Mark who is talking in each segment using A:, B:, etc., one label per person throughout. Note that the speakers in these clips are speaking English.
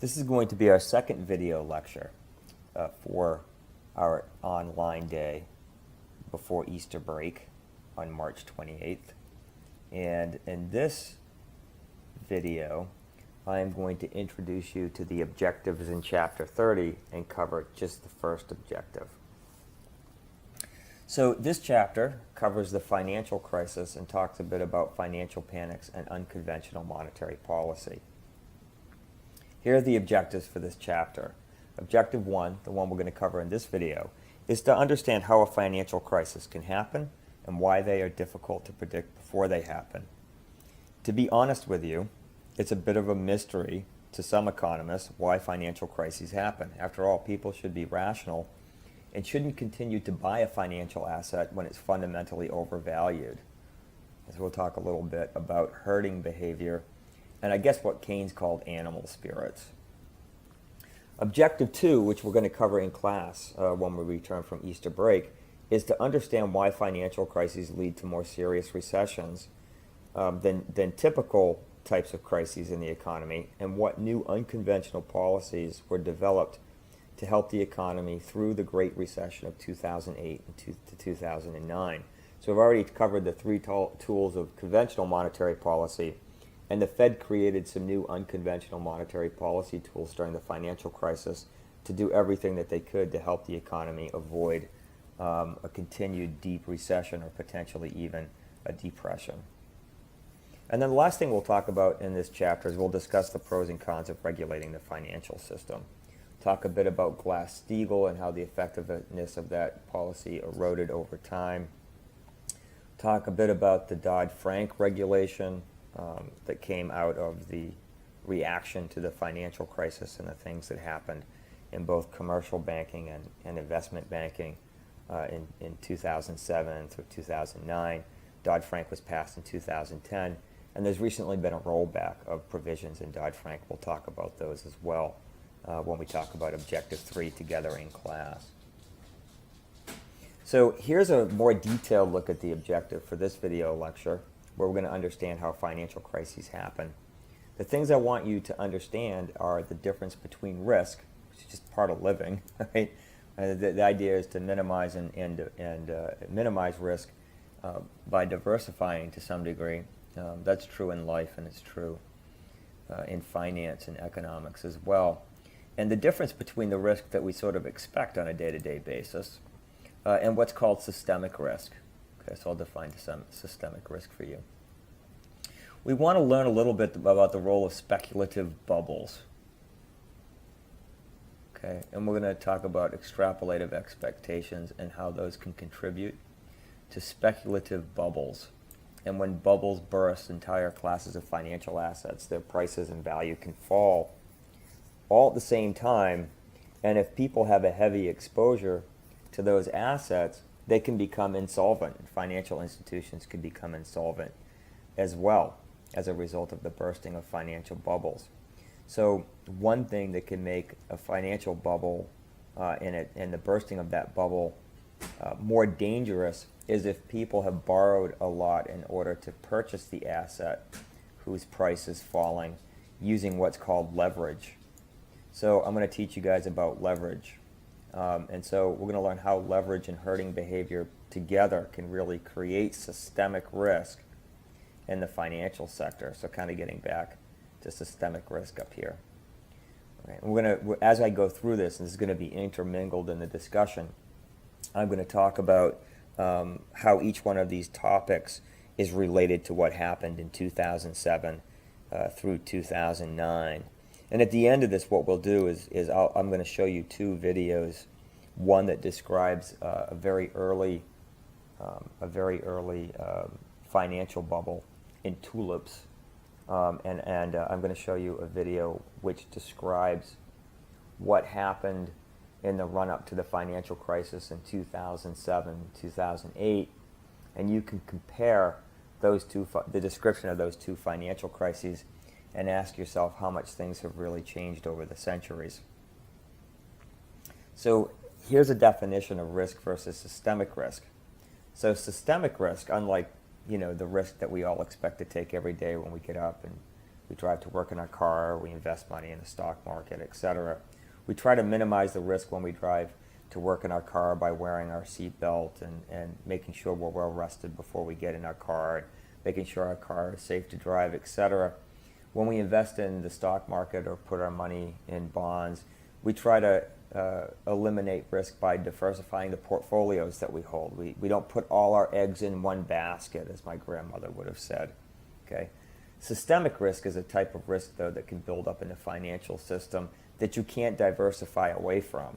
A: This is going to be our second video lecture for our online day before Easter break on March 28th. And in this video, I am going to introduce you to the objectives in Chapter 30 and cover just the first objective. So this chapter covers the financial crisis and talks a bit about financial panics and unconventional monetary policy. Here are the objectives for this chapter. Objective 1, the one we're going to cover in this video, is to understand how a financial crisis can happen and why they are difficult to predict before they happen. To be honest with you, it's a bit of a mystery to some economists why financial crises happen. After all, people should be rational and shouldn't continue to buy a financial asset when it's fundamentally overvalued. So we'll talk a little bit about herding behavior and I guess what Keynes called animal spirits. Objective 2, which we're going to cover in class when we return from Easter break, is to understand why financial crises lead to more serious recessions than typical types of crises in the economy, and what new unconventional policies were developed to help the economy through the Great Recession of 2008 to 2009. So we've already covered the three tools of conventional monetary policy, and the Fed created some new unconventional monetary policy tools during the financial crisis to do everything that they could to help the economy avoid a continued deep recession or potentially even a depression. And then the last thing we'll talk about in this chapter is we'll discuss the pros and cons of regulating the financial system. Talk a bit about Glass-Steagall and how the effectiveness of that policy eroded over time. Talk a bit about the Dodd-Frank regulation that came out of the reaction to the financial crisis and the things that happened in both commercial banking and investment banking in 2007 through 2009. Dodd-Frank was passed in 2010, and there's recently been a rollback of provisions in Dodd-Frank. We'll talk about those as well when we talk about Objective 3 together in class. So here's a more detailed look at the objective for this video lecture, where we're going to understand how financial crises happen. The things I want you to understand are the difference between risk, which is just part of living, right? The idea is to minimize minimize risk by diversifying to some degree. That's true in life, and it's true in finance and economics as well. And the difference between the risk that we sort of expect on a day-to-day basis and what's called systemic risk. Okay, so I'll define some systemic risk for you. We want to learn a little bit about the role of speculative bubbles. Okay, and we're going to talk about extrapolative expectations and how those can contribute to speculative bubbles. And when bubbles burst, entire classes of financial assets, their prices and value can fall all at the same time. And if people have a heavy exposure to those assets, they can become insolvent. Financial institutions can become insolvent as well as a result of the bursting of financial bubbles. So one thing that can make a financial bubble and the bursting of that bubble more dangerous is if people have borrowed a lot in order to purchase the asset whose price is falling using what's called leverage. So I'm going to teach you guys about leverage. And so we're going to learn how leverage and herding behavior together can really create systemic risk in the financial sector. So kind of getting back to systemic risk up here. Okay. We're going to, as I go through this, and this is going to be intermingled in the discussion, I'm going to talk about how each one of these topics is related to what happened in 2007 through 2009. And at the end of this, what we'll do is I'm going to show you two videos. One that describes a very early financial bubble in tulips, and I'm going to show you a video which describes what happened in the run-up to the financial crisis in 2007, 2008, and you can compare those two, the description of those two financial crises, and ask yourself how much things have really changed over the centuries. So here's a definition of risk versus systemic risk. So systemic risk, unlike the risk that we all expect to take every day when we get up and we drive to work in our car, we invest money in the stock market, etc. We try to minimize the risk when we drive to work in our car by wearing our seatbelt and making sure we're well rested before we get in our car, and making sure our car is safe to drive, etc. When we invest in the stock market or put our money in bonds, we try to eliminate risk by diversifying the portfolios that we hold. We don't put all our eggs in one basket, as my grandmother would have said. Okay? Systemic risk is a type of risk, though, that can build up in the financial system that you can't diversify away from.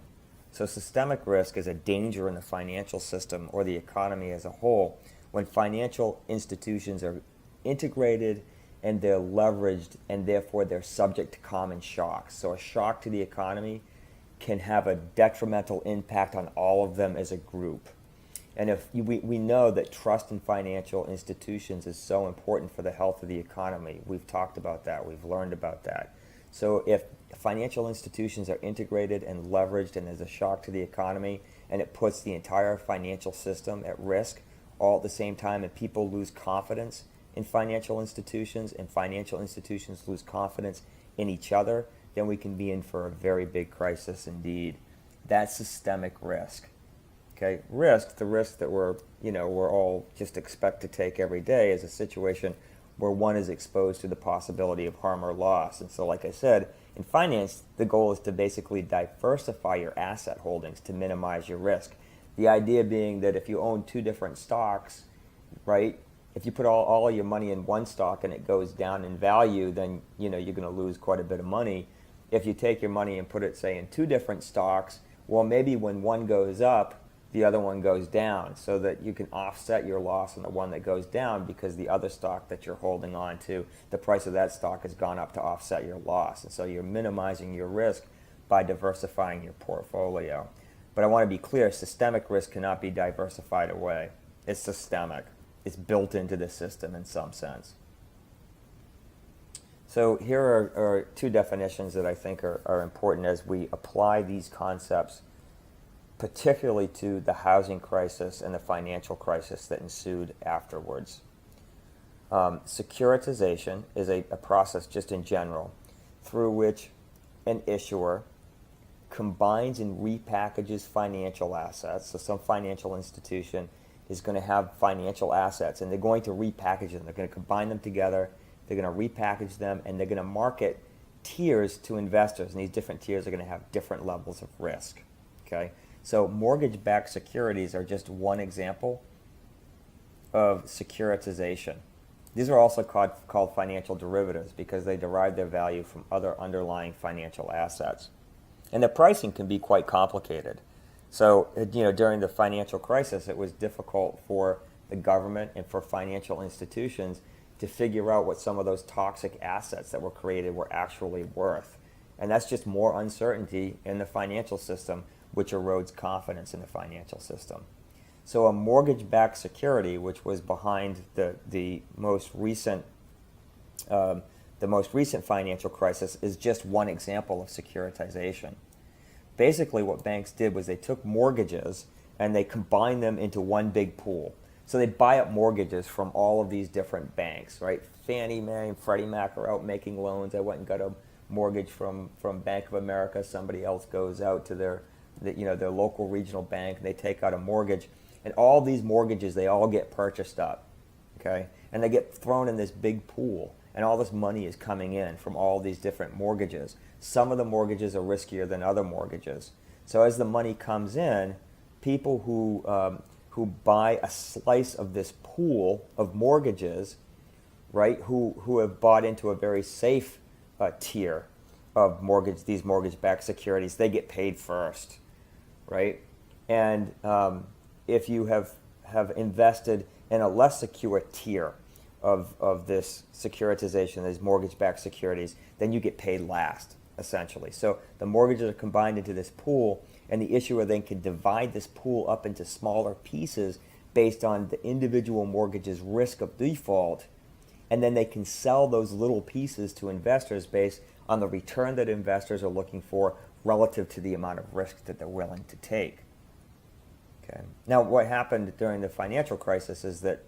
A: So systemic risk is a danger in the financial system or the economy as a whole when financial institutions are integrated and they're leveraged, and therefore they're subject to common shocks. So a shock to the economy can have a detrimental impact on all of them as a group. And if we know that trust in financial institutions is so important for the health of the economy. We've talked about that. We've learned about that. So if financial institutions are integrated and leveraged and there's a shock to the economy and it puts the entire financial system at risk all at the same time, and people lose confidence in financial institutions and financial institutions lose confidence in each other, then we can be in for a very big crisis indeed. That's systemic risk. Okay, risk, the risk that we're all just expect to take every day, is a situation where one is exposed to the possibility of harm or loss. And so, like I said, in finance, the goal is to basically diversify your asset holdings to minimize your risk. The idea being that if you own two different stocks, right, if you put all your money in one stock and it goes down in value, then you're going to lose quite a bit of money. If you take your money and put it, say, in two different stocks, well, maybe when one goes up, the other one goes down, so that you can offset your loss on the one that goes down because the other stock that you're holding on to, the price of that stock has gone up to offset your loss. And so you're minimizing your risk by diversifying your portfolio. But I want to be clear, systemic risk cannot be diversified away. It's systemic. It's built into the system in some sense. So here are two definitions that I think are important as we apply these concepts, particularly to the housing crisis and the financial crisis that ensued afterwards. Securitization is a process just in general through which an issuer combines and repackages financial assets. So some financial institution is going to have financial assets and they're going to repackage them. They're going to combine them together, they're going to repackage them, and they're going to market tiers to investors. And these different tiers are going to have different levels of risk. Okay? So mortgage-backed securities are just one example of securitization. These are also called financial derivatives because they derive their value from other underlying financial assets. And the pricing can be quite complicated. So, during the financial crisis, it was difficult for the government and for financial institutions to figure out what some of those toxic assets that were created were actually worth. And that's just more uncertainty in the financial system, which erodes confidence in the financial system. So a mortgage-backed security, which was behind the most recent financial crisis, is just one example of securitization. Basically, what banks did was they took mortgages and they combined them into one big pool. So they'd buy up mortgages from all of these different banks, right? Fannie Mae and Freddie Mac are out making loans. I went and got a mortgage from Bank of America. Somebody else goes out to their local regional bank, and they take out a mortgage, and all these mortgages, they all get purchased up, okay? And they get thrown in this big pool, and all this money is coming in from all these different mortgages. Some of the mortgages are riskier than other mortgages. So as the money comes in, people who buy a slice of this pool of mortgages, right, who have bought into a very safe tier of these mortgage-backed securities, they get paid first, right? And if you have invested in a less secure tier of this securitization, these mortgage-backed securities, then you get paid last, essentially. So the mortgages are combined into this pool, and the issuer then can divide this pool up into smaller pieces based on the individual mortgage's risk of default, and then they can sell those little pieces to investors based on the return that investors are looking for relative to the amount of risk that they're willing to take. Okay. Now, what happened during the financial crisis is that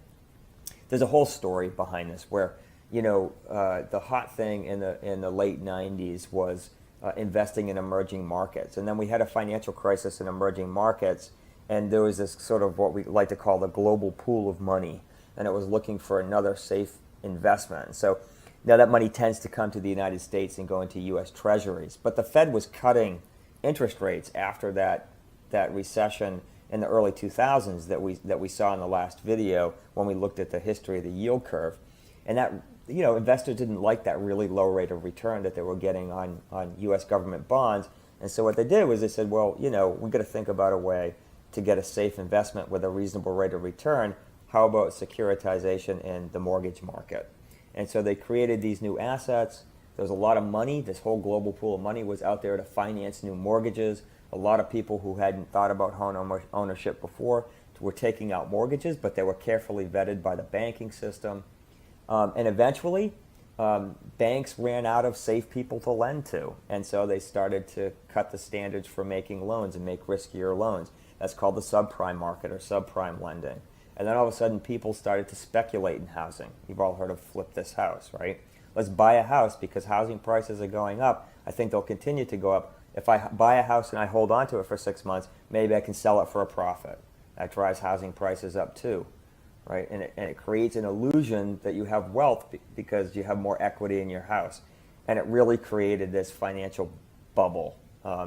A: there's a whole story behind this where, the hot thing in the late 90s was investing in emerging markets. And then we had a financial crisis in emerging markets, and there was this sort of what we like to call the global pool of money, and it was looking for another safe investment. So now that money tends to come to the United States and go into U.S. Treasuries. But the Fed was cutting interest rates after that recession in the early 2000s that we saw in the last video when we looked at the history of the yield curve. And that, investors didn't like that really low rate of return that they were getting on U.S. government bonds. And so what they did was they said, well, we've got to think about a way to get a safe investment with a reasonable rate of return. How about securitization in the mortgage market? And so they created these new assets. There was a lot of money. This whole global pool of money was out there to finance new mortgages. A lot of people who hadn't thought about home ownership before were taking out mortgages, but they were carefully vetted by the banking system. And eventually, banks ran out of safe people to lend to. And so they started to cut the standards for making loans and make riskier loans. That's called the subprime market or subprime lending. And then all of a sudden, people started to speculate in housing. You've all heard of flip this house, right? Let's buy a house because housing prices are going up. I think they'll continue to go up. If I buy a house and I hold on to it for 6 months, maybe I can sell it for a profit. That drives housing prices up too, right? And it creates an illusion that you have wealth because you have more equity in your house. And it really created this financial bubble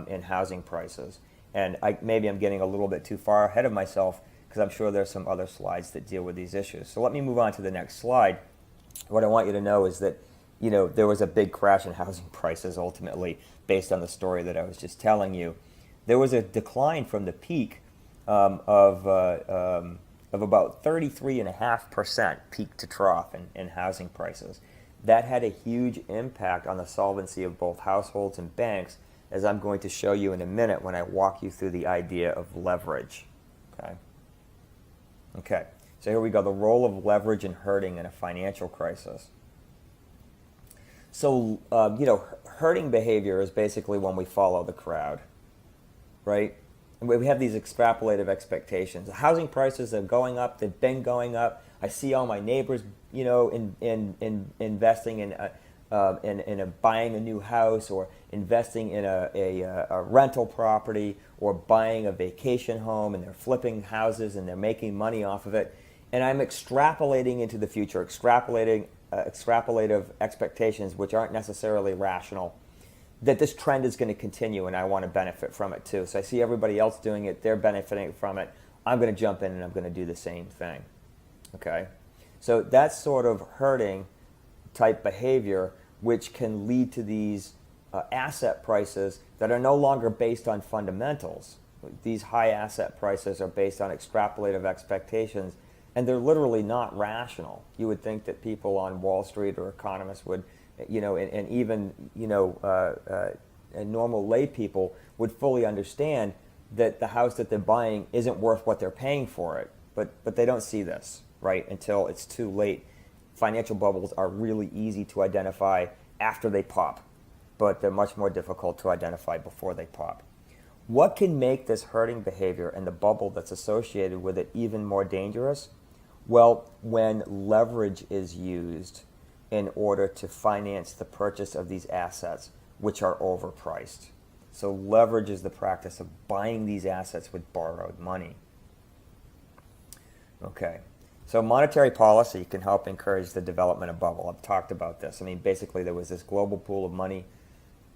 A: in housing prices. And maybe I'm getting a little bit too far ahead of myself because I'm sure there's some other slides that deal with these issues. So let me move on to the next slide. What I want you to know is that there was a big crash in housing prices ultimately based on the story that I was just telling you. There was a decline from the peak of about 33.5% peak to trough in housing prices. That had a huge impact on the solvency of both households and banks, as I'm going to show you in a minute when I walk you through the idea of leverage. Okay, so here we go, the role of leverage and herding in a financial crisis. So, herding behavior is basically when we follow the crowd, right? And we have these extrapolative expectations. Housing prices are going up, they've been going up. I see all my neighbors, investing in buying a new house or investing in a rental property or buying a vacation home, and they're flipping houses and they're making money off of it. And I'm extrapolating into the future, extrapolative expectations which aren't necessarily rational, that this trend is going to continue and I want to benefit from it too. So I see everybody else doing it, they're benefiting from it. I'm going to jump in and I'm going to do the same thing. Okay? So that's sort of herding type behavior, which can lead to these asset prices that are no longer based on fundamentals. These high asset prices are based on extrapolative expectations, and they're literally not rational. You would think that people on Wall Street or economists would, and even, and normal lay people would fully understand that the house that they're buying isn't worth what they're paying for it. But they don't see this, right, until it's too late. Financial bubbles are really easy to identify after they pop, but they're much more difficult to identify before they pop. What can make this herding behavior and the bubble that's associated with it even more dangerous? Well, when leverage is used in order to finance the purchase of these assets, which are overpriced. So leverage is the practice of buying these assets with borrowed money. Okay. So monetary policy can help encourage the development of bubble. I've talked about this. I mean, basically there was this global pool of money,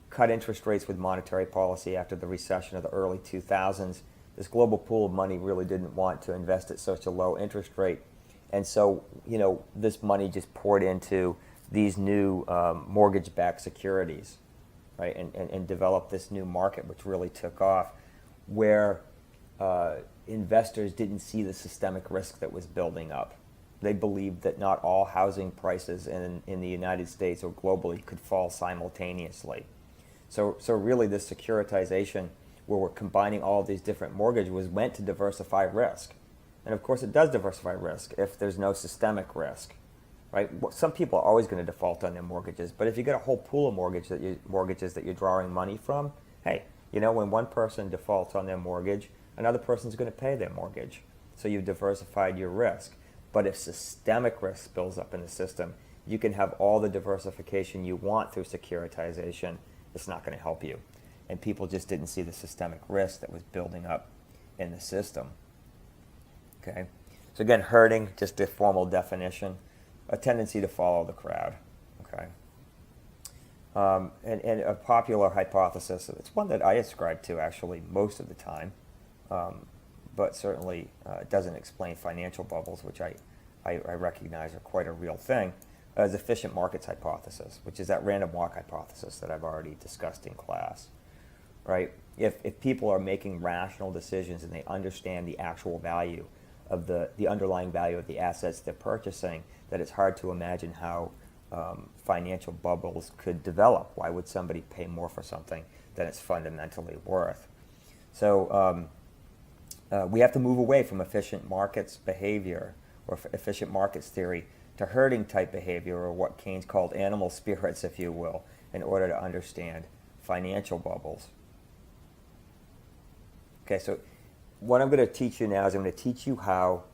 A: cut interest rates with monetary policy after the recession of the early 2000s. This global pool of money really didn't want to invest at such a low interest rate. And so, this money just poured into these new mortgage-backed securities, right? And developed this new market, which really took off, where investors didn't see the systemic risk that was building up. They believed that not all housing prices in the United States or globally could fall simultaneously. So really this securitization, where we're combining all of these different mortgages, was meant to diversify risk. And of course it does diversify risk if there's no systemic risk, right? Some people are always going to default on their mortgages, but if you get a whole pool of mortgages that you're drawing money from, hey, when one person defaults on their mortgage, another person's going to pay their mortgage. So you've diversified your risk. But if systemic risk spills up in the system, You can have all the diversification you want through securitization. It's not going to help you. And people just didn't see the systemic risk that was building up in the system. Okay? So again, herding, just a formal definition, a tendency to follow the crowd. Okay? And a popular hypothesis, it's one that I ascribe to actually most of the time, but certainly doesn't explain financial bubbles, which I recognize are quite a real thing, is efficient markets hypothesis, which is that random walk hypothesis that I've already discussed in class, right? If people are making rational decisions and they understand the actual value of the underlying value of the assets they're purchasing, that it's hard to imagine how financial bubbles could develop. Why would somebody pay more for something than it's fundamentally worth? So we have to move away from efficient markets behavior or efficient markets theory to herding type behavior, or what Keynes called animal spirits, if you will, in order to understand financial bubbles. Okay, so what I'm going to teach you now is I'm going to teach you how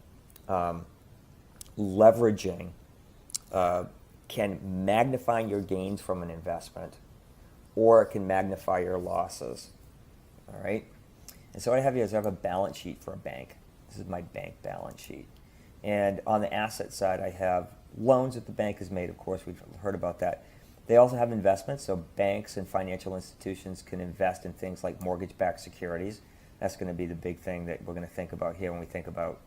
A: leveraging can magnify your gains from an investment, or it can magnify your losses. All right? And so what I have here is I have a balance sheet for a bank. This is my bank balance sheet. And on the asset side, I have loans that the bank has made. Of course, we've heard about that. They also have investments, so banks and financial institutions can invest in things like mortgage-backed securities. That's going to be the big thing that we're going to think about here when we think about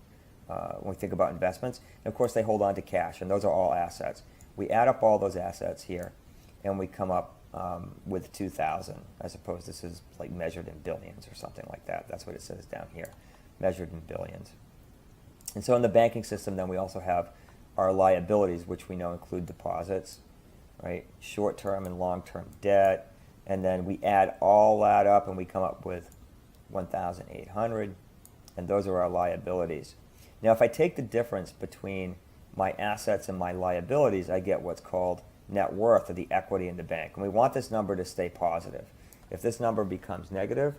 A: investments. And of course, they hold on to cash, and those are all assets. We add up all those assets here, and we come up with 2,000, as opposed to this is like measured in billions or something like that. That's what it says down here, measured in billions. And so in the banking system, then we also have our liabilities, which we know include deposits, right? Short-term and long-term debt, and then we add all that up, and we come up with 1,800, and those are our liabilities. Now, if I take the difference between my assets and my liabilities, I get what's called net worth, or the equity in the bank. And we want this number to stay positive. If this number becomes negative,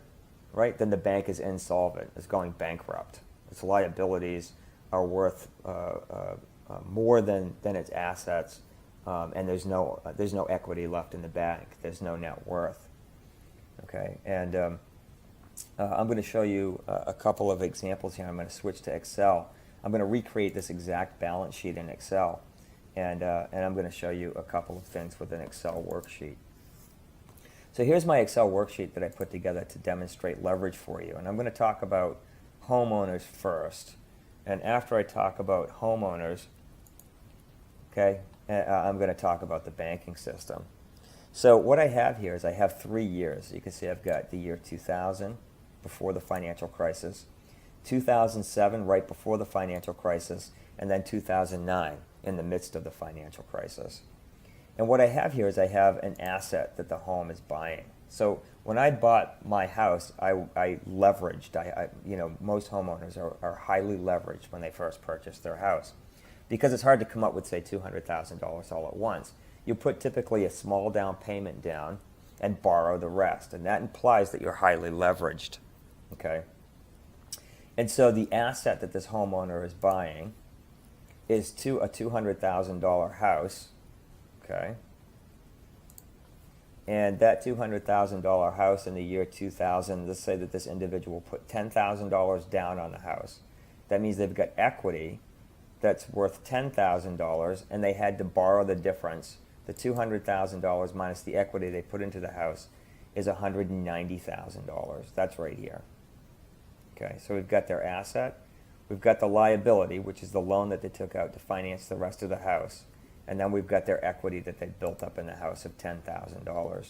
A: right, then the bank is insolvent, it's going bankrupt. Its liabilities are worth more than its assets, and there's no equity left in the bank. There's no net worth. Okay, and I'm going to show you a couple of examples here. I'm going to switch to Excel. I'm going to recreate this exact balance sheet in Excel, and I'm going to show you a couple of things with an Excel worksheet. So here's my Excel worksheet that I put together to demonstrate leverage for you, and I'm going to talk about homeowners first, and after I talk about homeowners, okay, I'm going to talk about the banking system. So what I have here is I have 3 years. You can see I've got the year 2000, before the financial crisis, 2007, right before the financial crisis, and then 2009, in the midst of the financial crisis. And what I have here is I have an asset that the home is buying. So when I bought my house, I leveraged. Most homeowners are highly leveraged when they first purchase their house, because it's hard to come up with, say, $200,000 all at once. You put typically a small down payment down and borrow the rest, and that implies that you're highly leveraged. Okay? And so the asset that this homeowner is buying is a $200,000 house. Okay? And that $200,000 house in the year 2000, let's say that this individual put $10,000 down on the house. That means they've got equity that's worth $10,000, and they had to borrow the difference. The $200,000 minus the equity they put into the house is $190,000. That's right here. Okay, so we've got their asset. We've got the liability, which is the loan that they took out to finance the rest of the house. And then we've got their equity that they built up in the house of $10,000.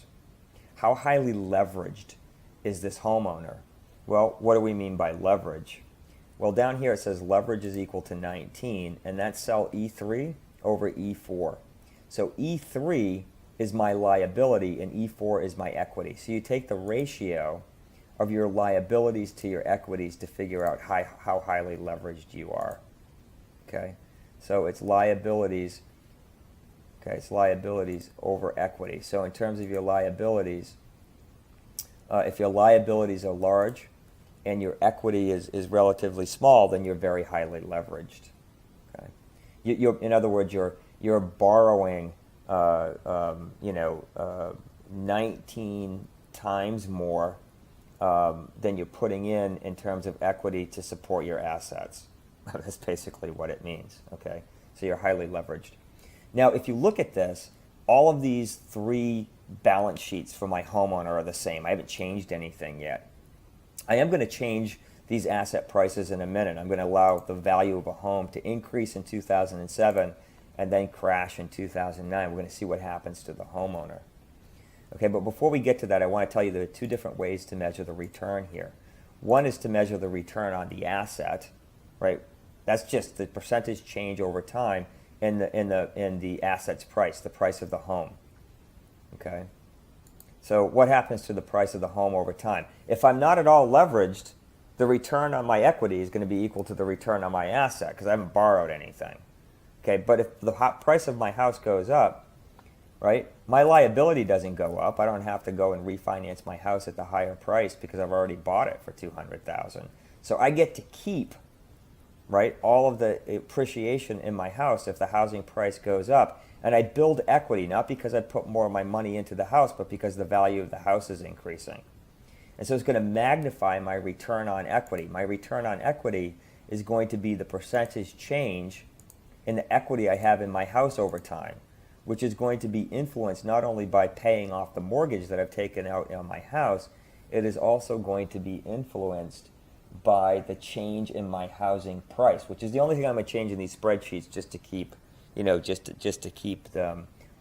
A: How highly leveraged is this homeowner? Well, what do we mean by leverage? Well, down here it says leverage is equal to 19, and that's cell E3 over E4. So E3 is my liability, and E4 is my equity. So you take the ratio of your liabilities to your equities to figure out how highly leveraged you are. Okay? So it's liabilities. Okay, it's liabilities over equity. So in terms of your liabilities, if your liabilities are large and your equity is relatively small, then you're very highly leveraged. Okay? In other words, you're borrowing, 19 times more than you're putting in terms of equity to support your assets. That's basically what it means, okay? So you're highly leveraged. Now, if you look at this, all of these three balance sheets for my homeowner are the same. I haven't changed anything yet. I am going to change these asset prices in a minute. I'm going to allow the value of a home to increase in 2007 and then crash in 2009. We're going to see what happens to the homeowner. Okay, but before we get to that, I want to tell you there are two different ways to measure the return here. One is to measure the return on the asset, right? That's just the percentage change over time in the asset's price, the price of the home. Okay? So what happens to the price of the home over time? If I'm not at all leveraged, the return on my equity is going to be equal to the return on my asset because I haven't borrowed anything. Okay, but if the price of my house goes up, right, my liability doesn't go up. I don't have to go and refinance my house at the higher price because I've already bought it for $200,000. So I get to keep, right, all of the appreciation in my house if the housing price goes up. And I build equity, not because I put more of my money into the house, but because the value of the house is increasing. And so it's going to magnify my return on equity. My return on equity is going to be the percentage change in the equity I have in my house over time, which is going to be influenced not only by paying off the mortgage that I've taken out on my house, it is also going to be influenced by the change in my housing price, which is the only thing I'm going to change in these spreadsheets just to keep, just to keep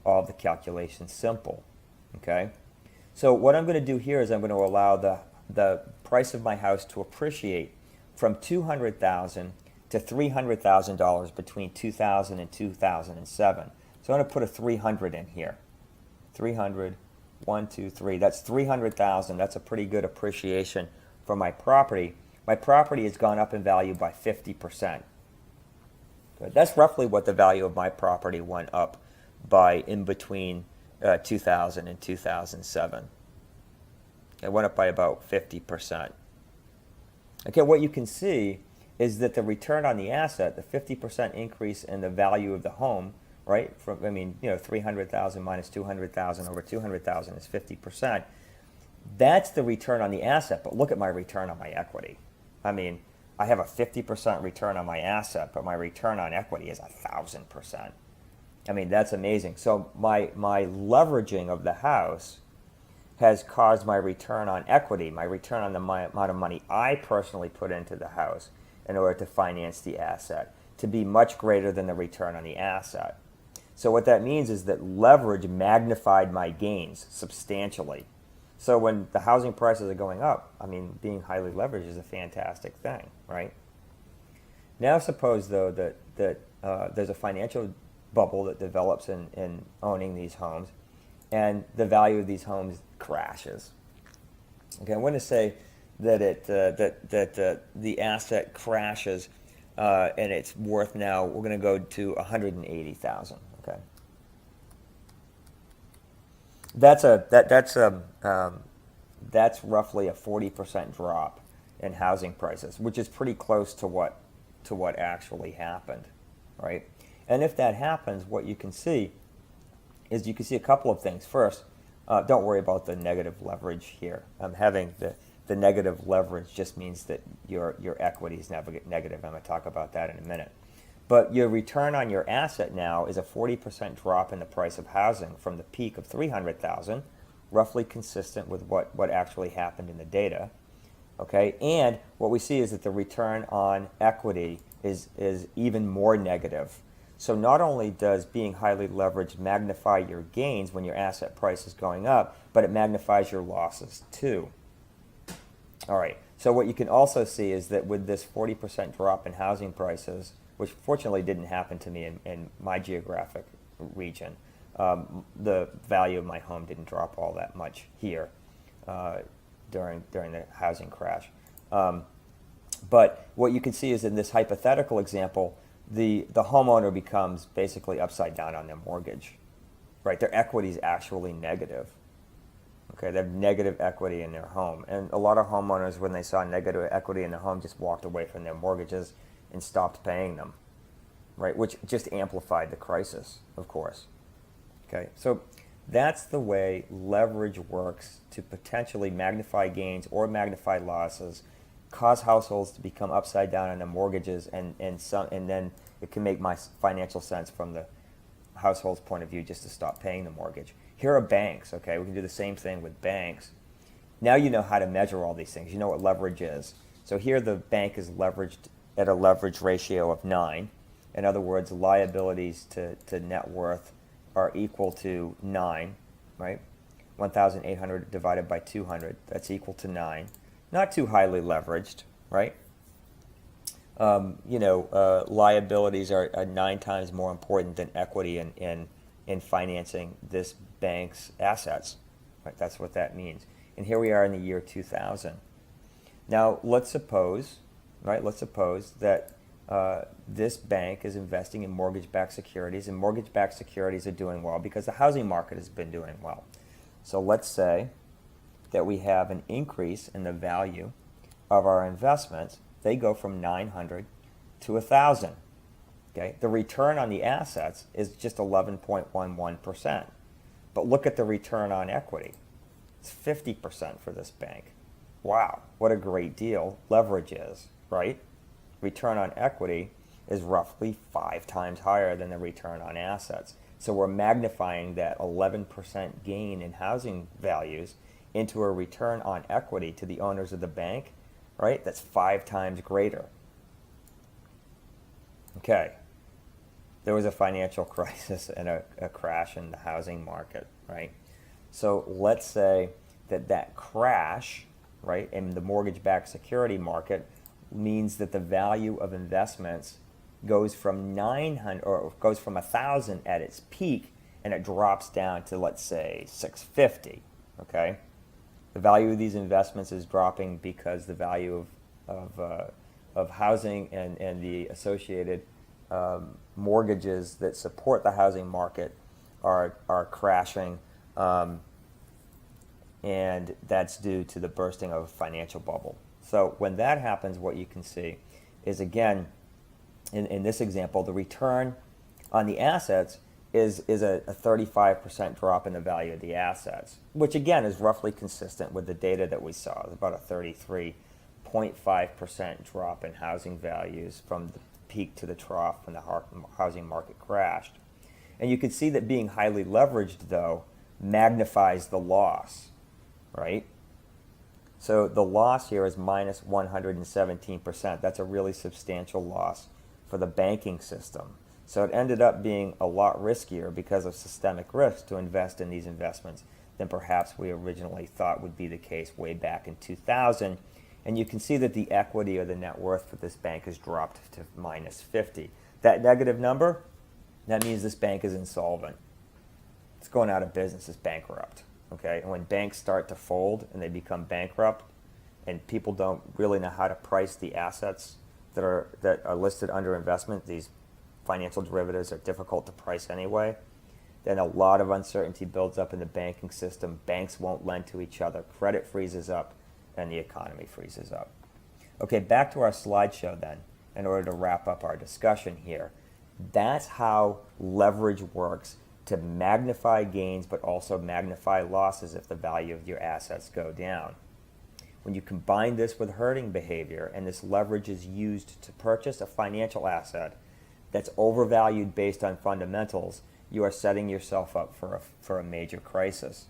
A: all the calculations simple. Okay? So what I'm going to do here is I'm going to allow the price of my house to appreciate from $200,000 to $300,000 between 2000 and 2007. So I'm going to put a 300 in here. 300, 1, 2, 3. That's 300,000. That's a pretty good appreciation for my property. My property has gone up in value by 50%. Good. That's roughly what the value of my property went up by in between 2000 and 2007. It went up by about 50%. Okay, what you can see is that the return on the asset, the 50% increase in the value of the home, right? From 300,000 minus 200,000 over 200,000 is 50%. That's the return on the asset, but look at my return on my equity. I mean, I have a 50% return on my asset, but my return on equity is 1,000%. I mean, that's amazing. So my leveraging of the house has caused my return on equity, my return on the amount of money I personally put into the house in order to finance the asset, to be much greater than the return on the asset. So what that means is that leverage magnified my gains substantially. So when the housing prices are going up, I mean, being highly leveraged is a fantastic thing, right? Now suppose, though, that there's a financial bubble that develops in owning these homes, and the value of these homes crashes. Okay, I want to say that the asset crashes, and it's worth now. We're going to go to 180,000. Okay, that's roughly a 40% drop in housing prices, which is pretty close to what actually happened, right? And if that happens, what you can see is you can see a couple of things. First, don't worry about the negative leverage here. Having the negative leverage just means that your equity is negative. I'm going to talk about that in a minute. But your return on your asset now is a 40% drop in the price of housing from the peak of 300,000, roughly consistent with what actually happened in the data. Okay, and what we see is that the return on equity is even more negative. So not only does being highly leveraged magnify your gains when your asset price is going up, but it magnifies your losses too. All right, so what you can also see is that with this 40% drop in housing prices, which fortunately didn't happen to me in my geographic region, the value of my home didn't drop all that much here during the housing crash. But what you can see is in this hypothetical example, the homeowner becomes basically upside down on their mortgage, right? Their equity is actually negative. Okay, they have negative equity in their home. And a lot of homeowners, when they saw negative equity in their home, just walked away from their mortgages and stopped paying them, right? Which just amplified the crisis, of course. Okay, so that's the way leverage works to potentially magnify gains or magnify losses, cause households to become upside down on their mortgages, and then it can make my financial sense from the household's point of view just to stop paying the mortgage. Here are banks, okay? We can do the same thing with banks. Now you know how to measure all these things. You know what leverage is. So here the bank is leveraged at a leverage ratio of 9. In other words, liabilities to net worth are equal to 9, right? 1,800 divided by 200, that's equal to 9. Not too highly leveraged, right? Liabilities are 9 times more important than equity in financing this bank's assets. Right? That's what that means. And here we are in the year 2000. Now let's suppose that this bank is investing in mortgage-backed securities, and mortgage-backed securities are doing well because the housing market has been doing well. So let's say that we have an increase in the value of our investments. They go from 900 to 1,000. Okay, the return on the assets is just 11.11%. But look at the return on equity. It's 50% for this bank. Wow, what a great deal leverage is, right? Return on equity is roughly 5 times higher than the return on assets. So we're magnifying that 11% gain in housing values into a return on equity to the owners of the bank, right? That's 5 times greater. Okay. There was a financial crisis and a crash in the housing market, right? So let's say that crash, right, in the mortgage-backed security market means that the value of investments goes from 900 or goes from 1,000 at its peak, and it drops down to, let's say, 650. Okay, the value of these investments is dropping because the value of housing and the associated mortgages that support the housing market are crashing, and that's due to the bursting of a financial bubble. So when that happens, what you can see is, again, in this example, the return on the assets is a 35% drop in the value of the assets, which again is roughly consistent with the data that we saw. It's about a 33.5% drop in housing values from the peak to the trough when the housing market crashed. And you can see that being highly leveraged, though, magnifies the loss, right? So the loss here is minus 117%. That's a really substantial loss for the banking system. So it ended up being a lot riskier because of systemic risk to invest in these investments than perhaps we originally thought would be the case way back in 2000. And you can see that the equity or the net worth for this bank has dropped to minus 50. That negative number, that means this bank is insolvent. It's going out of business, it's bankrupt. Okay, and when banks start to fold and they become bankrupt, and people don't really know how to price the assets that are listed under investment, these financial derivatives are difficult to price anyway, then a lot of uncertainty builds up in the banking system. Banks won't lend to each other, credit freezes up, and the economy freezes up. Okay, back to our slideshow then, in order to wrap up our discussion here. That's how leverage works to magnify gains but also magnify losses if the value of your assets go down. When you combine this with herding behavior, and this leverage is used to purchase a financial asset that's overvalued based on fundamentals, you are setting yourself up for a major crisis.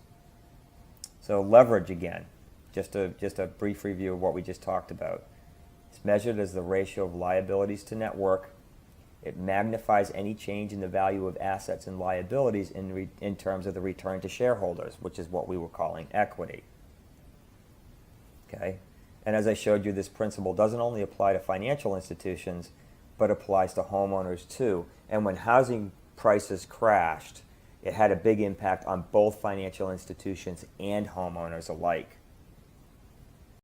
A: So leverage, again, just a brief review of what we just talked about. It's measured as the ratio of liabilities to net worth. It magnifies any change in the value of assets and liabilities in terms of the return to shareholders, which is what we were calling equity. Okay? And as I showed you, this principle doesn't only apply to financial institutions, but applies to homeowners too. And when housing prices crashed, it had a big impact on both financial institutions and homeowners alike.